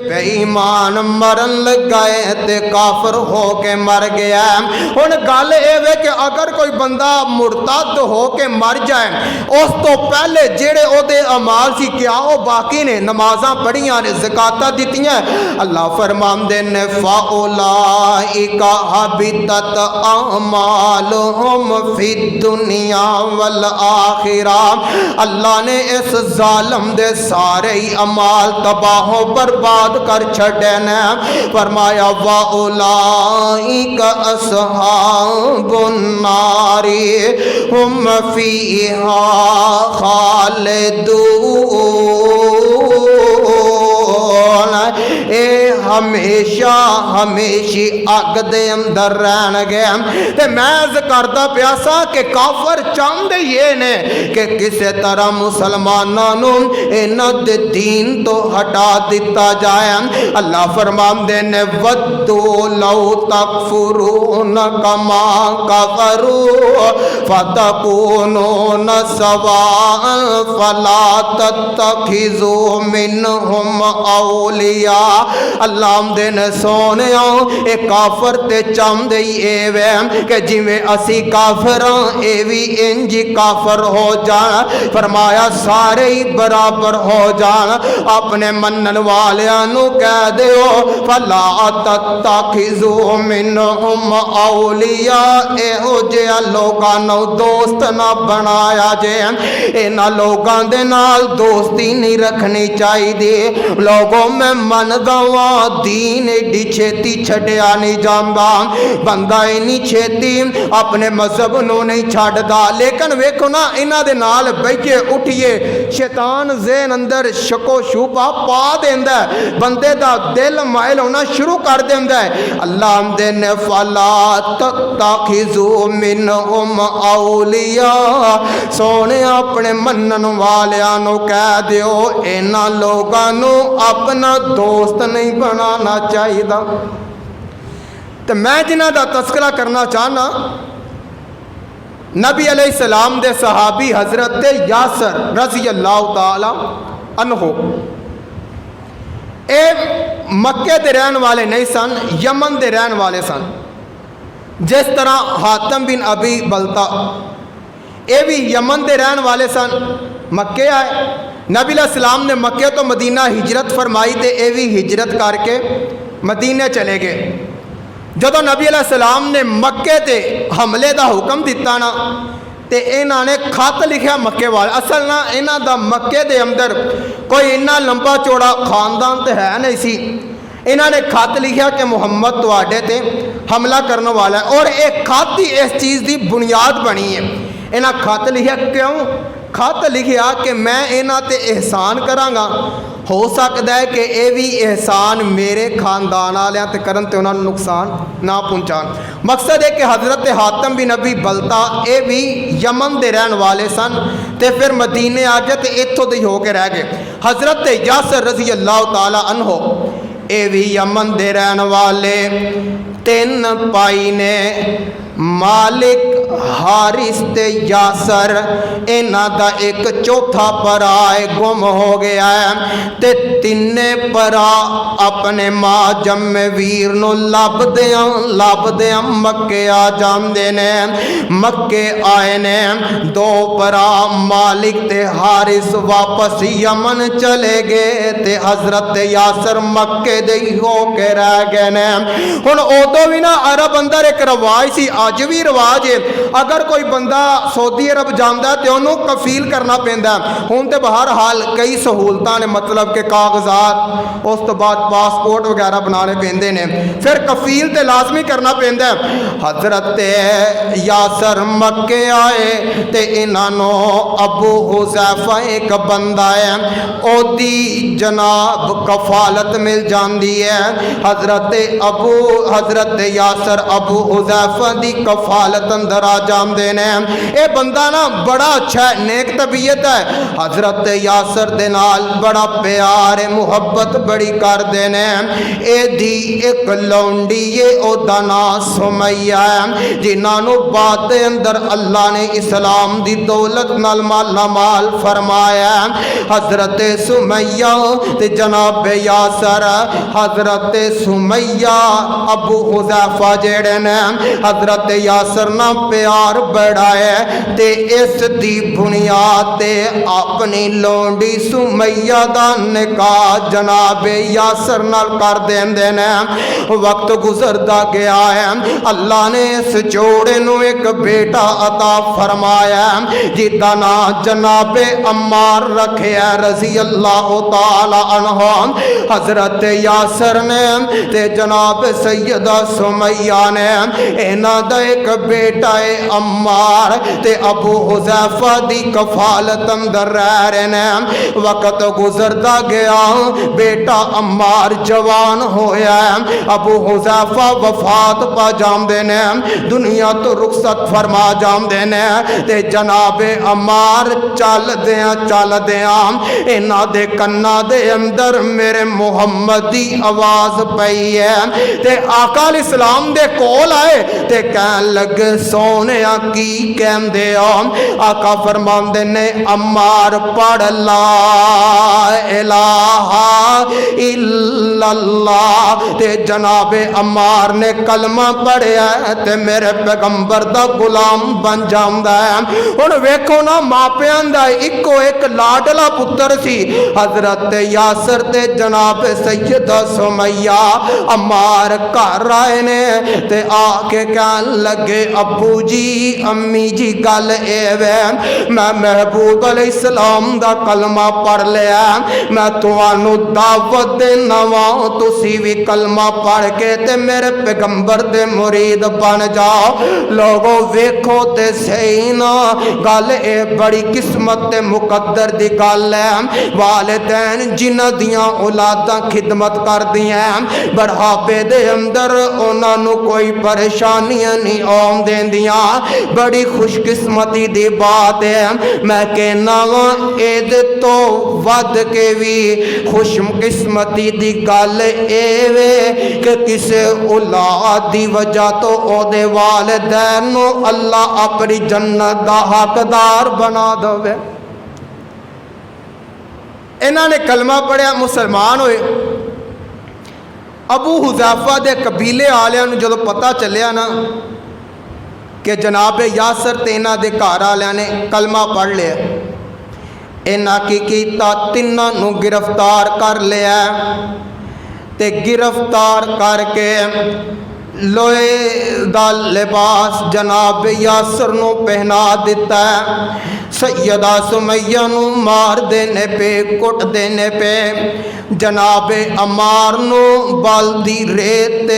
बेईमान मरन लग गए ते काफर हो के मर गया। हुण गल ये कि अगर कोई बंदा मुरतद हो के मर जाए उस तो पहले जेड़े ओदे अमाल सी क्या वो बाकी ने, नमाज़ां पढ़ियां ने, ज़कातां दित्तियां, अल्लाह फरमांदे ने फ़ाउलाइका हबितत अमालुहुम फिद दुनिया वल आखिरा। अल्लाह ने इस जालिम दे सारे ही अमाल तबाहो बर्बाद कर छड़े ने। फरमाया वाउलाइका अस्हाबुन नारी हुम फीहा खालिदून। ए हमेशा हमेशी अग दे अंदर रहन गए। ते मैं अर्ज करदा पिया सा कि काफर चाहते ये ने कि किसी तरह मुसलमानों नूं इन्हां दे दीन तो हटा दिता जाए। अल्लाह फरमांदे ने वद्दू लौ तकफुरून कमा कफरू फतकूनून सवाअन फला तत्तखिजू मिनहुम औलिया। अल्लाह दे ने सोने ए काफर ते चाहते ही ए वे कि जिवें असी काफर हां ए भी इंज काफर हो जान। फरमाया सारे ही बराबर हो जान। अपने मनन वालियां नू कह दिओ फला तत्तखिजू मिनहुम औलिया। इहो जिहा लोकां नू दोस्त ना बनाया जे। इन्हां लोकां दे नाल दोस्ती नहीं रखनी चाहिए। लोगों में मनदा वां दीन एडी छेती छड्डिया नहीं जांदा। बंदा इन्नी छेती अपने मजहब नू नहीं छड्डदा। लेकिन वेखो ना इन्हां दे नाल बैठे उठिए शैतान ज़हन अंदर शको शुबा पा देंदा है, बंदे दा दिल माइल होना शुरू कर देंदा है। अल्लाह दे ने फला तत्तखिजू मिनहुम औलिया। सोने अपने मनन वालियां नू कह दिओ इन्हां लोगां नू अपना दोस्त नहीं बनाना चाहिए। तो मैं जिन्हां दा तस्करा करना चाहना नबी अलैहिस्सलाम दे सहाबी हजरत यासर रज़ी अल्लाह तआला अन्हो। ए मक्के दे रहन वाले नहीं सन, यमन दे रहन वाले सन। जिस तरह हातम बिन अबी बलता ये भी यमन दे रहन वाले सन, मक्के आए। नबी अलैहिस्सलाम ने मक्के तो मदीना हिजरत फरमाई तो ये भी हिजरत करके मदीने चले गए। जदों नबी अलैहिस्सलाम ने मक्के ते हमले का हुक्म दिता ना तो इन्हों ने खत लिखा मक्के वाले। असल ना इन्हों का मक्के के अंदर कोई इन्ना लंबा चौड़ा खानदान तो है नहीं सी। इन्होंने खत लिखा कि मुहम्मद तुहाडे ते हमला करने वाला है और एक खत ही इस चीज़ की बुनियाद बनी है। इन्हें खत लिखा क्यों? खत लिखा कि मैं इन्हां ते एहसान करांगा, हो सकता है कि यह भी एहसान मेरे खानदान वालियां ते करन ते उन्हां नूं नुकसान ना पहुँचान। मकसद है कि हज़रत हातम बिन अबी बलता ये भी यमन दे रहन वाले सन ते फिर मदीने आ गए तो इत्थों दे हो के रह गए। हज़रत यासर रज़ी अल्लाह तआला अन्हो ये भी यमन दे रहन वाले। तीन भाई ने मालिक हारिस ते यासर। इन्हां दा एक चौथा भरा गुम हो गया है ते तिन्ने भरा अपने माँ जम्मे वीर नूं लभदियां मक्के आ जांदे ने। मक्के आए ने दो भरा मालिक ते हारिस वापस यमन चले गए ते हज़रत यासर मक्के दे हो के रह गए ने। हुण उदों भी ना अरब अंदर एक रवाज सी, अज भी रिवाज है। अगर कोई बंदा सऊदी अरब जाता तो उन्होंने कफील करना पैंदा। हुण तो बहर हाल कई सहूलतां ने, मतलब कि कागजात उस तो बाद पासपोर्ट वगैरह बनाने पैंदे ने, फिर कफील तो लाजमी करना पैंदा। हज़रत यासर मक्के आए तो इन्हों अबू हुज़ैफा एक बंदा है ओदी जनाब कफालत मिल जाती है। हज़रत यासर अबू हुज़ैफा दी कफालत अंदर आ जाते ने। ये बंदा ना बड़ा अच्छा है, नेक तबीयत है, हजरत यासर दे नाल बड़ा प्यार मुहब्बत बड़ी करते ने। एदी एक लौंडी है, ओदा नाम सुमैया है, जिन्होंने बाद अंदर अल्लाह ने इस्लाम दी दौलत नाल माला माल फरमाया। हजरत सुमैया ते जनाब यासर, हजरत सुमैया अबू हुज़ैफा जेड़े ने हजरत यासर ना प्यार बड़ा है, ते इस दी बुनियाद ते अपनी लौंडी सुमैया दा निकाह जनाब यासर नाल कर देंदे ने। वक्त गुजरदा गया है, अल्लाह ने इस जोड़े नू एक बेटा अता फरमाया, जिदा ना जनाब अम्मार रखिया रजी अल्लाह तआला अन्हु। हजरत यासर ने ते जनाब सैयदा सुमैया ने इन्हां दा एक बेटा है अम्मार, ते अबू हुज़ैफा दी कफालत अंदर रह रहे ने। वक्त गुजरदा गया, बेटा अम्मार जवान होया, अबू हुज़ैफा वफात पा जांदे ने, दुनिया तो रुखसत फरमा जांदे ने, ते जनाब अम्मार चलदियां इन्हां दे कन्ना दे अंदर मेरे मुहम्मद दी आवाज पई है, ते आका इस्लाम दे कोल आए ते कहन लगे सोनिया की कहंदे हो? आका फरमांदे ने अम्मार पढ़ ला इलाहा इल्लल्लाह, ते जनाबे अम्मार ने कलमा पढ़िया ते मेरे पैगंबर दा गुलाम बन जांदा है। हुण वेखो ना, मापियां दा इको एक लाडला पुत्र सी हजरत यासर ते जनाब सैयदा सुमैया। अम्मार घर आए ने ते आके कहन लगे अबू जी अम्मी जी गल एवे, मैं महबूब अलैहिस्सलाम दा कलमा पढ़ लिया, मैं तुहानू दावत देना वा, तुसी भी कलमा पढ़ के ते मेरे पैगंबर दे मुरीद बन जाओ। लोगों वेखो ते सही ना, गल ए बड़ी किस्मत ते मुकद्दर दी गल है। वालिदैन जिन्हां दियां औलादां खिदमत करदियां बढ़ापे दे अंदर उन्हां नू कोई परेशानियां नहीं आउण देंदियां, बड़ी खुशकिस्मती दी बात है। मैं कहना वा इहदे तो वध के भी खुशकिस्मती दी गल एवे कि किसे औलाद दी वजह तो ओदे वालिदैन नू अल्लाह अपनी जन्नत दा हकदार बना दवे। इन्हां ने कलमा पढ़िया, मुसलमान होए। अबू हुज़ैफा दे कबीले वालियां नू जदों पता चलिया ना कि जनाब यासर ते इन्हां दे घर वालियां ने कलमा पढ़ लिया, इन्हां की कीता तिन्हां नू गिरफ्तार कर लिया, ते गिरफ्तार करके लोहे दा लिबास जनाब यासर नू पहना दिता है। सैयदा सुमैया नू मार देने पे, कुट देने पे, जनाब अम्मार नू बल दी रेत